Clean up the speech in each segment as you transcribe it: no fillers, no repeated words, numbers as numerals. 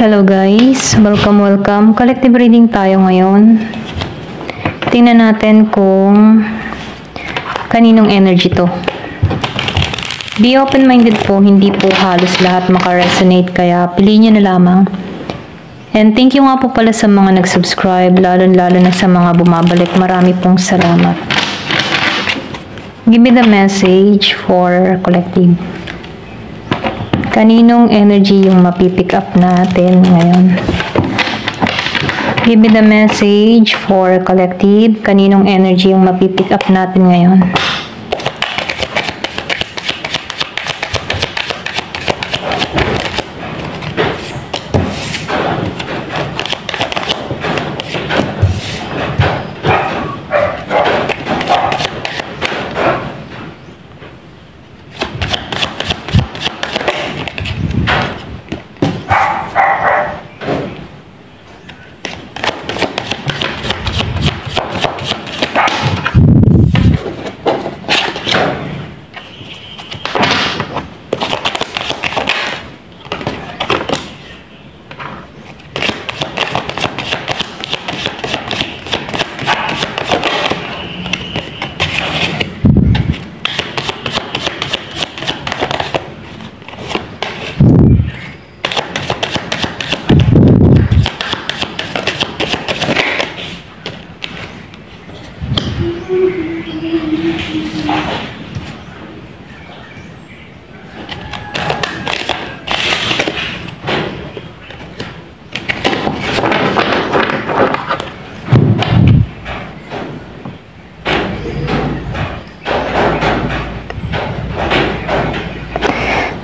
Hello guys, welcome. Collective reading tayo ngayon. Tingnan natin kung kaninong energy to. Be open-minded po, hindi po halos lahat makaresonate, kaya piliin nyo na lamang. And thank you nga po pala sa mga nag-subscribe, lalo na sa mga bumabalik. Marami pong salamat. Give me the message for collective. Kaninong energy yung mapipick up natin ngayon? Give me the message for collective. Kaninong energy yung mapipick up natin ngayon?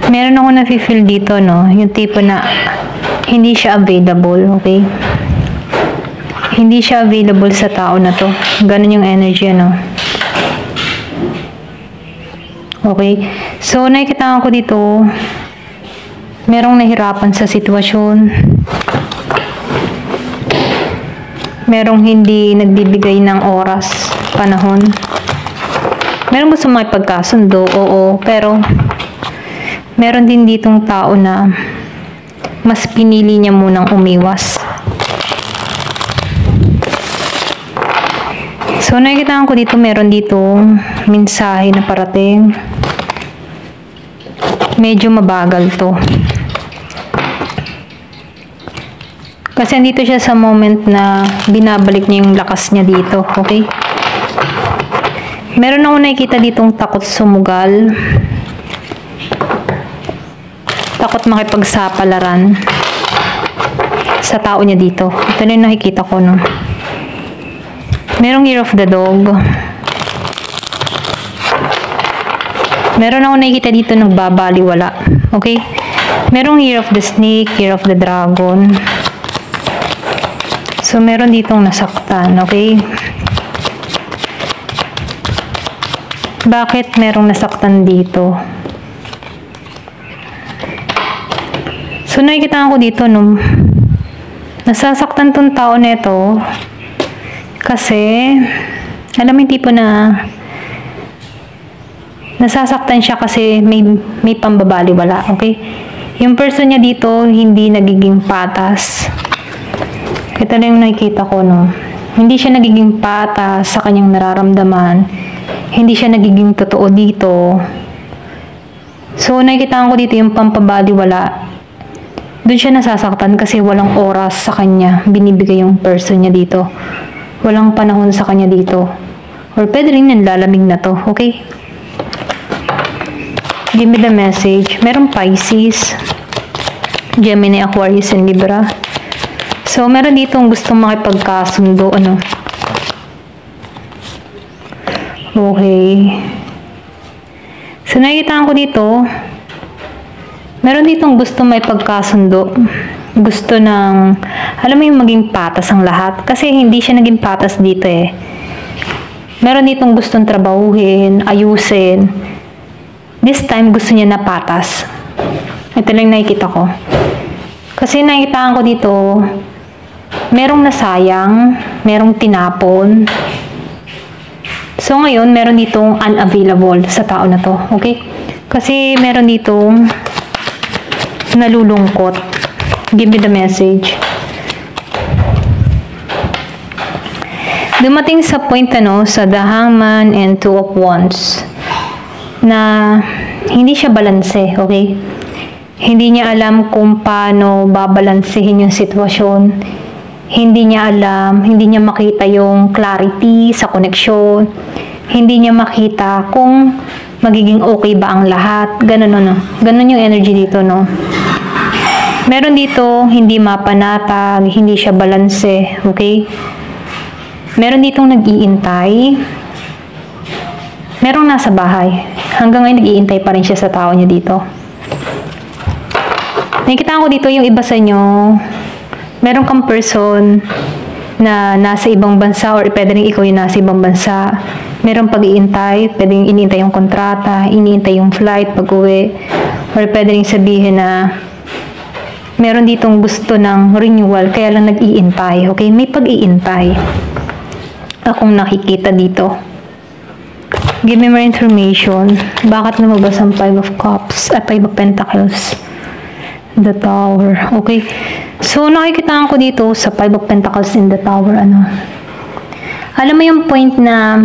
Meron ako na-feel dito, no? Yung tipo na hindi siya available, okay? Hindi siya available sa tao na to. Ganun yung energy, ano? Okay? So, nakikita ko dito, merong nahirapan sa sitwasyon. Merong hindi nagbibigay ng oras, panahon. Merong gusto makipagkasundo, oo, pero meron din ditong tao na mas pinili niya munang umiwas. So, nakikita ko dito, meron ditong mensahe na parating. Medyo mabagal to. Kasi andito siya sa moment na binabalik niya yung lakas niya dito, okay? Meron ako nakikita ditong takot sumugal. Takot makipagsapalaran sa tao niya dito. Ito na yung nakikita ko, no? Merong Year of the Dog. Meron ako nakikita dito nagbabaliwala. Okay? Merong Year of the Snake, Year of the Dragon. So, meron ditong nasaktan. Okay? Bakit merong nasaktan dito? So, nakikita ko dito, no, nasasaktan tong tao na ito kasi, alam mo yung tipo na nasasaktan siya kasi may pambabaliwala, okay? Yung person niya dito, hindi nagiging patas. Ito na yung nakikita ko, no? Hindi siya nagiging patas sa kanyang nararamdaman. Hindi siya nagiging totoo dito. So, nakikita ko dito yung pampabaliwala. Doon siya nasasaktan kasi walang oras sa kanya binibigay yung person niya dito. Walang panahon sa kanya dito. Or pwede rin nanlalamig na to. Okay? Give me the message. Merong Pisces, Gemini, Aquarius, and Libra. So, meron dito gustong makipagkasundo. Ano? Okay. So, nakikita ko dito, meron ditong gusto may pagkasundo. Gusto ng, alam mo yung maging patas ang lahat. Kasi hindi siya naging patas dito eh. Meron ditong gustong trabahuhin, ayusin. This time, gusto niya na patas. Ito lang nakikita ko. Kasi nakikita ko dito, merong nasayang, merong tinapon. So, ngayon, meron ditong unavailable sa tao na to. Okay? Kasi meron ditong nalulungkot. Give me the message. Dumating sa point sa The Hangman and Two of Wands na hindi siya balanse, okay? Hindi niya alam kung paano babalansehin yung sitwasyon. Hindi niya alam, hindi niya makita yung clarity sa connection. Hindi niya makita kung magiging okay ba ang lahat. Ganun, Ganun yung energy dito, Meron dito, hindi mapanatag, hindi siya balanse, okay? Meron ditong nag-iintay. Merong nasa bahay. Hanggang ngayon, nag-iintay pa rin siya sa tao niya dito. Nakikita ko dito yung iba sa inyo, meron kang person na nasa ibang bansa or pwede rin ikaw yung nasa ibang bansa. Meron pag-iintay, pwedeng iniintay yung kontrata, iniintay yung flight pag-uwi, or pwede rin sabihin na meron ditong gusto ng renewal, kaya lang nag-iintay, okay? May pag-iintay akong nakikita dito. Give me more information. Bakit lumabas ang 5 of Cups at 5 of Pentacles? The Tower. Okay. So, nakikita ko dito sa 5 of Pentacles in the Tower, alam mo yung point na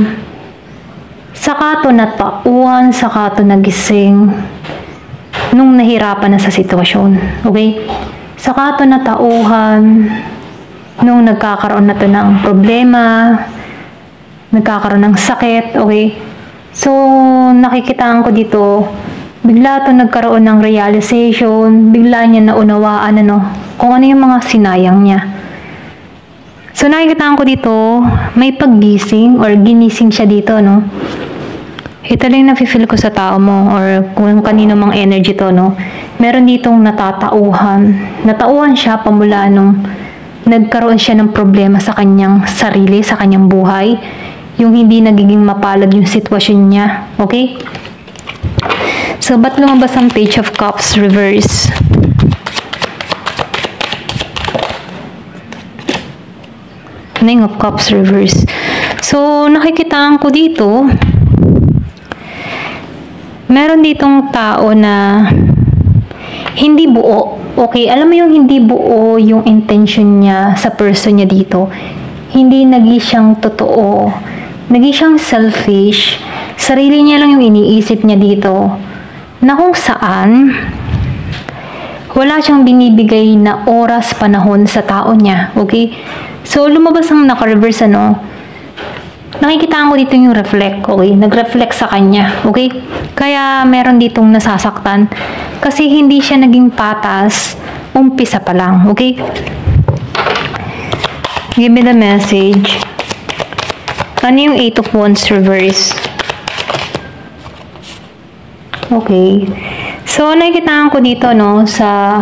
saka to natauhan, saka to nagising nung nahirapan na sa sitwasyon. Okay? Saka to natauhan nung nagkakaroon na to ng problema, nagkakaroon ng sakit. Okay? So, nakikitaan ko dito, bigla to nagkaroon ng realization, bigla niya naunawaan kung ano yung mga sinayang niya. So, nakikitaan ko dito, may paggising or ginising siya dito, Ito lang nafe-feel ko sa tao mo or kung kanino mang energy to, Meron ditong natatauhan. Natauhan siya pamula nung nagkaroon siya ng problema sa kanyang sarili, sa kanyang buhay. Yung hindi nagiging mapalad yung sitwasyon niya. Okay? So, ba't lumabas ang Page of Cups reverse? Nine of Cups reverse. So, nakikitaan ko dito, meron ditong tao na hindi buo. Okay, alam mo yung hindi buo yung intention niya sa person niya dito. Hindi naging siyang totoo. Naging siyang selfish. Sarili niya lang yung iniisip niya dito. Na kung saan, wala siyang binibigay na oras, panahon sa tao niya. Okay? So, lumabas ang naka-reverse, Nakikita ko dito yung reflect, okay? Nag-reflect sa kanya, okay? Kaya meron ditong nasasaktan kasi hindi siya naging patas umpisa pa lang, okay? Give me the message. Ano yung 8 of Wands reverse? Okay. So, nakikita ko dito, sa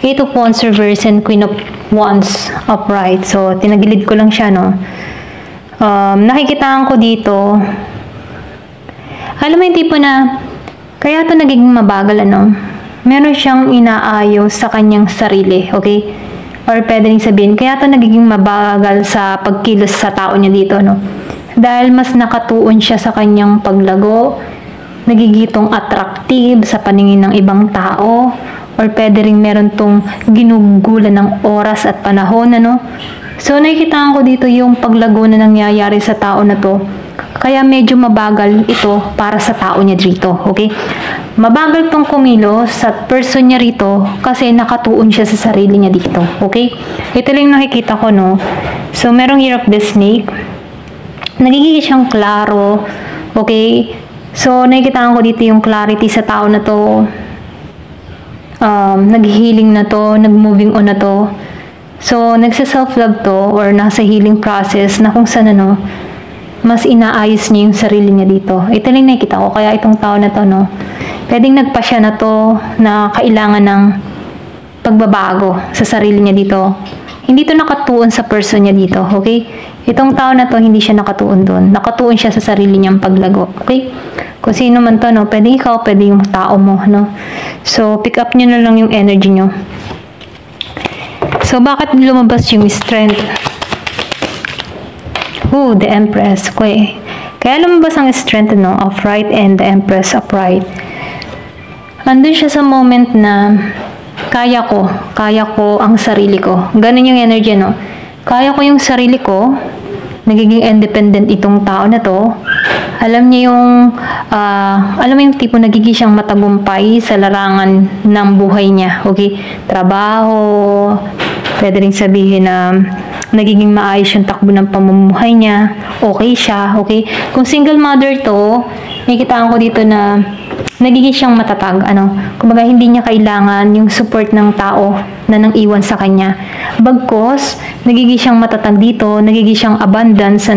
8 of Wands reverse and Queen of Wands upright. So, tinagilid ko lang siya, nakikita ko dito, alam mo yung tipo na, kaya ito nagiging mabagal, meron siyang inaayos sa kanyang sarili, okay? Or pwede rin sabihin, kaya ito nagiging mabagal sa pagkilos sa tao niya dito, Dahil mas nakatuon siya sa kanyang paglago, nagigitong attractive sa paningin ng ibang tao, or pwede rin meron tong ginugulan ng oras at panahon, So, nakikita ko dito yung paglago na nangyayari sa tao na to. Kaya medyo mabagal ito para sa tao niya dito, okay? Mabagal tong kumilos sa person niya rito kasi nakatuon siya sa sarili niya dito, okay? Ito lang nakikita ko, So, merong Year of the Snake. Nagiging siyang klaro, okay? So, nakikita ko dito yung clarity sa tao na to. Nag-healing na to, nag-moving on na to. So, nagsa-self-love to or nasa healing process na kung saan mas inaayos niya yung sarili niya dito. Ito lang nakikita ko. Kaya itong tao na to, pwedeng nagpasya na to na kailangan ng pagbabago sa sarili niya dito. Hindi to nakatuon sa person niya dito, okay? Itong tao na to, hindi siya nakatuon doon. Nakatuon siya sa sarili niyang paglago, okay? Kung sino man to, pwede ikaw, pwede yung tao mo, So, pick up nyo na lang yung energy nyo. So, bakit lumabas yung strength? The Empress. Okay. Kaya lumabas ang strength, upright and the Empress upright. Andun siya sa moment na kaya ko ang sarili ko. Ganun yung energy, no? Kaya ko yung sarili ko, nagiging independent itong tao na to. Alam niya yung, alam mo yung tipo nagiging siyang matagumpay sa larangan ng buhay niya. Okay? Trabaho, pwede rin sabihin na nagiging maayos yung takbo ng pamumuhay niya. Okay siya. Okay? Kung single mother to, nakikitaan ko dito na nagiging siyang matatag, kumbaga hindi niya kailangan yung support ng tao na nang iwan sa kanya. Bagkos, nagiging siyang matatag dito, nagiging siyang abundance,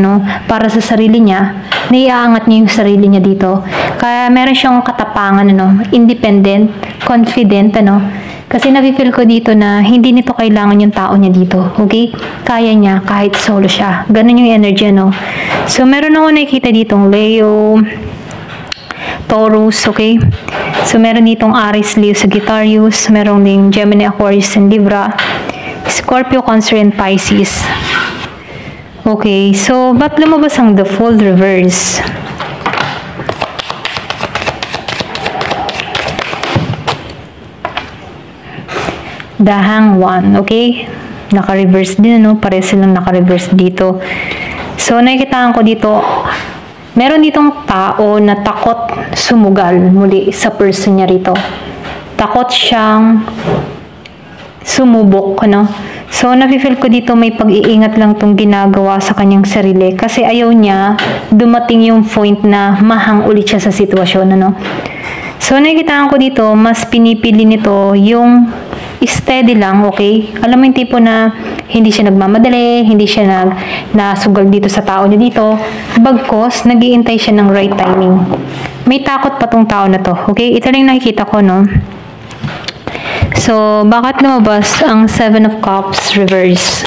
para sa sarili niya, naiaangat niya yung sarili niya dito. Kaya meron siyang katapangan, independent, confident, kasi nafe-feel ko dito na hindi nito kailangan yung tao niya dito, okay? Kaya niya kahit solo siya. Ganun yung energy, So, meron ako nakikita ditong Leo, Taurus, okay? So, meron ditong Aries, Leo, Sagittarius. Meron ding Gemini, Aquarius, and Libra. Scorpio, Cancer, and Pisces. Okay, so, ba't lumabas ang The Fool reverse? The Hanged, okay? Naka-reverse din, Pares silang naka-reverse dito. So, nakikitaan ko dito, meron ditong tao na takot sumugal muli sa person niya rito. Takot siyang sumubok, So, nafe-feel ko dito may pag-iingat lang tong ginagawa sa kanyang sarili kasi ayaw niya dumating yung point na mahang ulit siya sa sitwasyon, So, nakikitaan ko dito, mas pinipili nito yung steady lang, okay? Alam mo yung tipo na hindi siya nagmamadali, hindi siya nasugal dito sa tao niya dito. Bagkos, nag-iintay siya ng right timing. May takot pa tong tao na to, okay? Ito lang nakikita ko, So, bakit lumabas ang 7 of Cups reverse?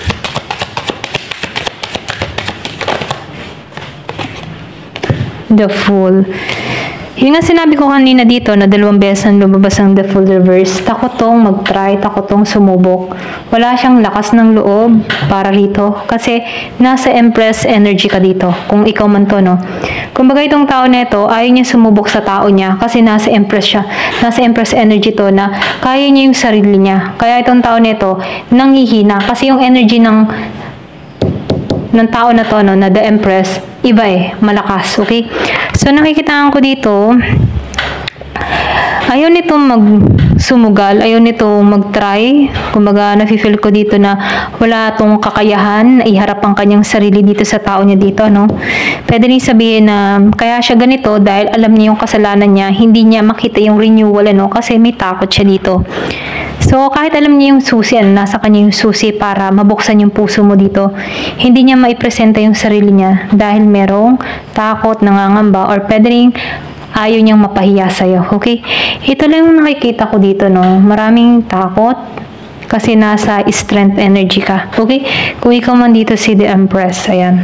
The Fool. Yung nga sinabi ko kanina dito na 2 beses ang lumabas ang The Fool reverse. Takot tong mag-try, takot tong sumubok. Wala siyang lakas ng loob para rito. Kasi nasa Empress energy ka dito. Kung ikaw man to, Kumbaga itong tao na ito, ayaw niya sumubok sa tao niya kasi nasa Empress siya. Nasa Empress energy to na kaya niya yung sarili niya. Kaya itong tao na ito, nanghihina. Kasi yung energy ng tao na to, na The Empress, iba malakas, okay? So, nakikitaan ko dito, ayaw nito magsumugal, ayaw nito mag-try. Kumbaga, nafe-feel ko dito na wala tong kakayahan na iharap ang kanyang sarili dito sa tao niya dito, Pwede rin sabihin na kaya siya ganito dahil alam niya yung kasalanan niya, hindi niya makita yung renewal, kasi may takot siya dito. So, kahit alam niya yung susi, nasa kanya yung susi para mabuksan yung puso mo dito, hindi niya maipresenta yung sarili niya dahil merong takot, nangangamba, or pwede rin ayaw niyang mapahiya sa'yo, okay? Ito lang yung nakikita ko dito, Maraming takot kasi nasa strength energy ka, okay? Kung ikaw man dito si The Empress, ayan.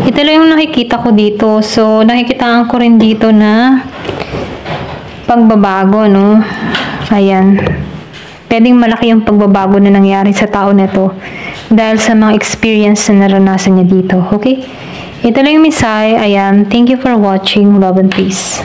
Ito lang yung nakikita ko dito. So, nakikitaan ko rin dito na pagbabago, Ayan. Pwedeng malaki yung pagbabago na nangyari sa tao na to dahil sa mga experience na naranasan niya dito. Okay? Ito lang yung mensahe. Ayan. Thank you for watching. Love and peace.